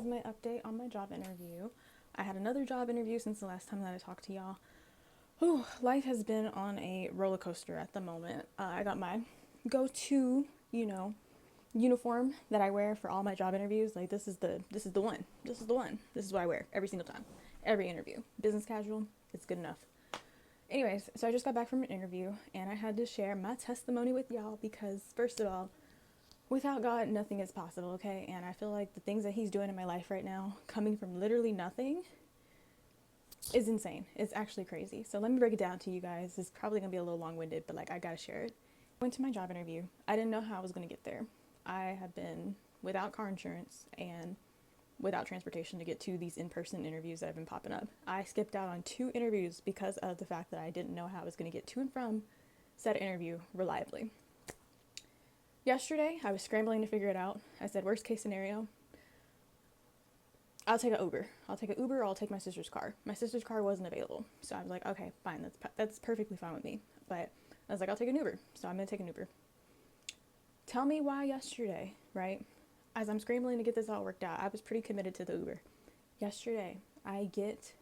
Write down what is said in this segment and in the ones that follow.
My update on my job interview. I had another job interview since the last time that I talked to y'all. Whew, life has been on a roller coaster at the moment. I got my go-to, uniform that I wear for all my job interviews. Like this is the one. This is the one. This is what I wear every single time, every interview. Business casual. It's good enough. Anyways, so I just got back from an interview and I had to share my testimony with y'all because first of all, without God, nothing is possible, okay? And I feel like the things that He's doing in my life right now, coming from literally nothing, is insane. It's actually crazy. So let me break it down to you guys. It's probably gonna be a little long winded, but like I gotta share it. I went to my job interview. I didn't know how I was gonna get there. I have been without car insurance and without transportation to get to these in person interviews that have been popping up. I skipped out on 2 interviews because of the fact that I didn't know how I was gonna get to and from said interview reliably. Yesterday, I was scrambling to figure it out. I said, worst case scenario, I'll take an Uber. I'll take an Uber or I'll take my sister's car. My sister's car wasn't available. So I was like, okay, fine. That's perfectly fine with me. But I was like, I'll take an Uber. So I'm going to take an Uber. Tell me why yesterday, right? As I'm scrambling to get this all worked out, I was pretty committed to the Uber. Yesterday, I get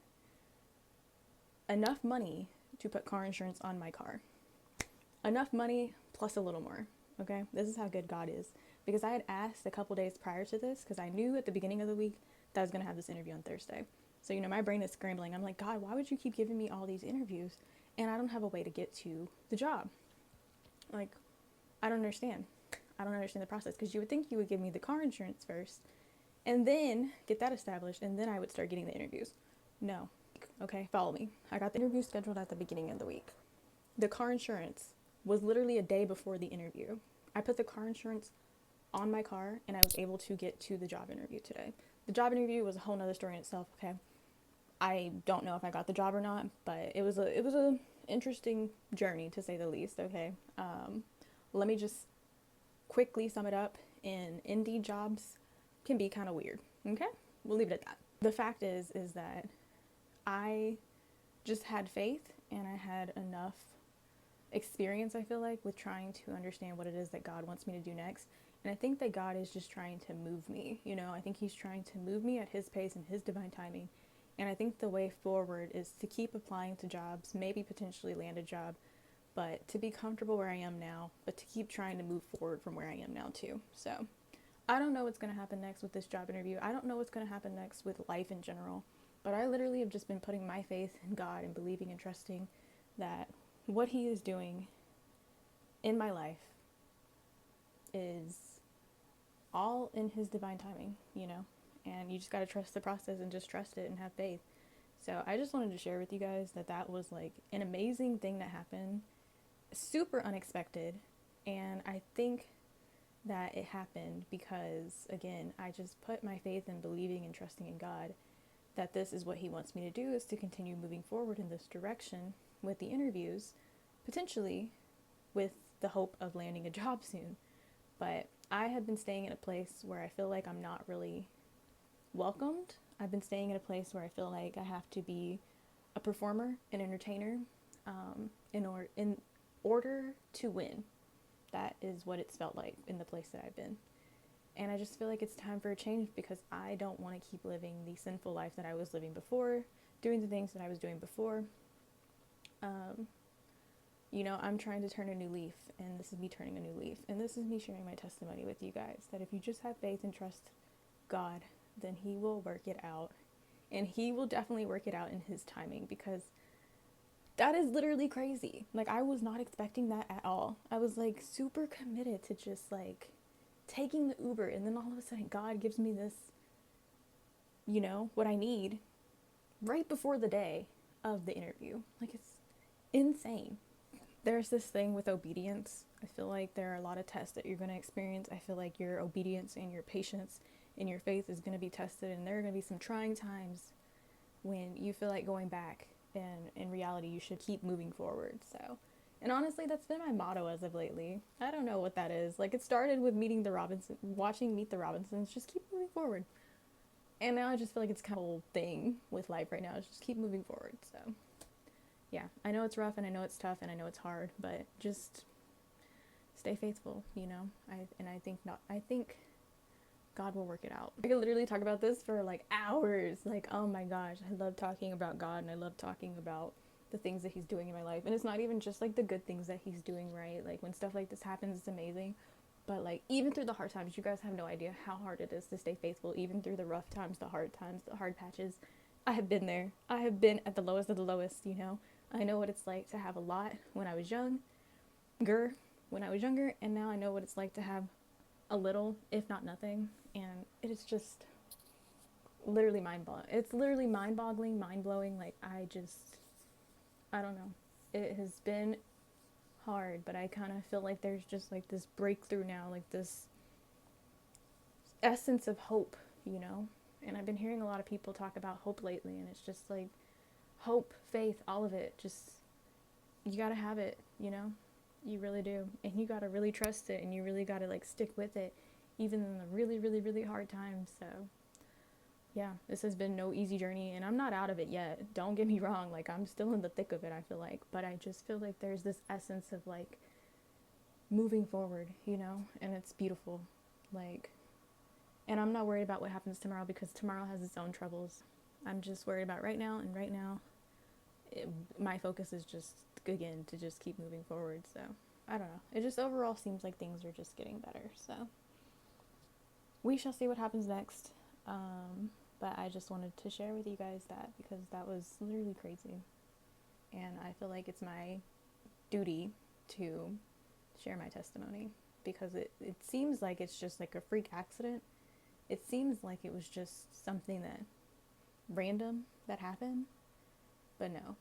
enough money to put car insurance on my car. Enough money plus a little more. Okay, this is how good God is. Because I had asked a couple days prior to this, because I knew at the beginning of the week that I was going to have this interview on Thursday. So, my brain is scrambling. I'm like, God, why would you keep giving me all these interviews and I don't have a way to get to the job? Like, I don't understand. I don't understand the process because you would think you would give me the car insurance first and then get that established and then I would start getting the interviews. No. Okay, follow me. I got the interview scheduled at the beginning of the week. The car insurance was literally a day before the interview. I put the car insurance on my car and I was able to get to the job interview today. The job interview was a whole nother story in itself, okay? I don't know if I got the job or not, but it was a interesting journey to say the least, okay? Let me just quickly sum it up. In Indeed jobs can be kind of weird, okay? We'll leave it at that. The fact is that I just had faith and I had enough experience, I feel like, with trying to understand what it is that God wants me to do next. And I think that God is just trying to move me, I think He's trying to move me at His pace and His divine timing. And I think the way forward is to keep applying to jobs, maybe potentially land a job, but to be comfortable where I am now, but to keep trying to move forward from where I am now too. So I don't know what's going to happen next with this job interview. I don't know what's going to happen next with life in general, but I literally have just been putting my faith in God and believing and trusting that what He is doing in my life is all in His divine timing, and you just got to trust the process and just trust it and have faith. So I just wanted to share with you guys that that was like an amazing thing that happened, super unexpected, and I think that it happened because, again, I just put my faith in believing and trusting in God that this is what He wants me to do, is to continue moving forward in this direction with the interviews, potentially with the hope of landing a job soon. But I have been staying in a place where I feel like I'm not really welcomed. I've been staying in a place where I feel like I have to be a performer, an entertainer, in order to win. That is what it's felt like in the place that I've been. And I just feel like it's time for a change because I don't want to keep living the sinful life that I was living before, doing the things that I was doing before. I'm trying to turn a new leaf, and this is me turning a new leaf. And this is me sharing my testimony with you guys, that if you just have faith and trust God, then He will work it out. And He will definitely work it out in His timing, because that is literally crazy. Like, I was not expecting that at all. I was like super committed to just like taking the Uber, and then all of a sudden God gives me this, what I need right before the day of the interview. Like, it's insane. There's this thing with obedience. I feel like there are a lot of tests that you're going to experience. I feel like your obedience and your patience and your faith is going to be tested, and there are going to be some trying times when you feel like going back, and in reality you should keep moving forward. So, and honestly, that's been my motto as of lately. I don't know what that is. Like, it started with watching Meet the Robinsons, just keep moving forward. And now I just feel like it's kind of a whole thing with life right now, is just keep moving forward. So yeah, I know it's rough and I know it's tough and I know it's hard, but just stay faithful, I think God will work it out. I could literally talk about this for like hours. Like, oh my gosh, I love talking about God, and I love talking about the things that he's doing in my life. And it's not even just like the good things that he's doing, right? Like when stuff like this happens, it's amazing. But like even through the hard times, you guys have no idea how hard it is to stay faithful, even through the rough times, the hard patches. I have been there. I have been at the lowest of the lowest, you know. I know what it's like to have a lot when I was younger, and now I know what it's like to have a little, if not nothing. And it is just literally it's literally mind-boggling, mind-blowing. Like I don't know. It has been hard, but I kind of feel like there's just like this breakthrough now, like this essence of hope, you know? And I've been hearing a lot of people talk about hope lately, and it's just like hope, faith, all of it. Just, you gotta have it, you know? You really do. And you gotta really trust it, and you really gotta like stick with it, even in the really, really, really hard times. So, yeah, this has been no easy journey, and I'm not out of it yet. Don't get me wrong, like I'm still in the thick of it, I feel like. But I just feel like there's this essence of like moving forward, you know? And it's beautiful. Like, and I'm not worried about what happens tomorrow, because tomorrow has its own troubles. I'm just worried about right now, and right now, my focus is just, again, to just keep moving forward. So, I don't know. It just overall seems like things are just getting better. So, we shall see what happens next. But I just wanted to share with you guys that, because that was literally crazy. And I feel like it's my duty to share my testimony, because it seems like it's just like a freak accident. It seems like it was just something that random that happened, but no,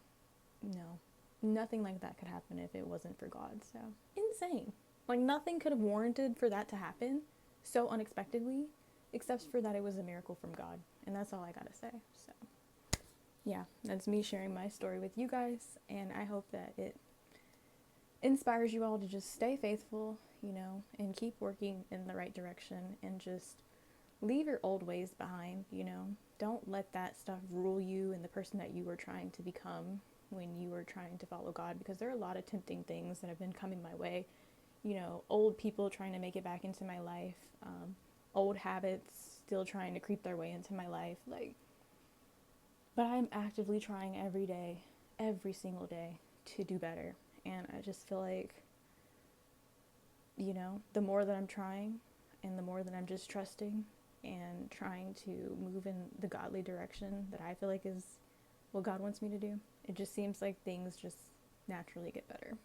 nothing like that could happen if it wasn't for God. So insane. Like nothing could have warranted for that to happen so unexpectedly, except for that it was a miracle from God. And that's all I gotta say. So yeah, that's me sharing my story with you guys, and I hope that it inspires you all to just stay faithful, you know, and keep working in the right direction, and just leave your old ways behind, you know. Don't let that stuff rule you and the person that you were trying to become when you were trying to follow God, because there are a lot of tempting things that have been coming my way. You know, old people trying to make it back into my life, old habits still trying to creep their way into my life, like, but I'm actively trying every day, every single day, to do better. And I just feel like, you know, the more that I'm trying, and the more that I'm just trusting and trying to move in the godly direction that I feel like is what God wants me to do, it just seems like things just naturally get better.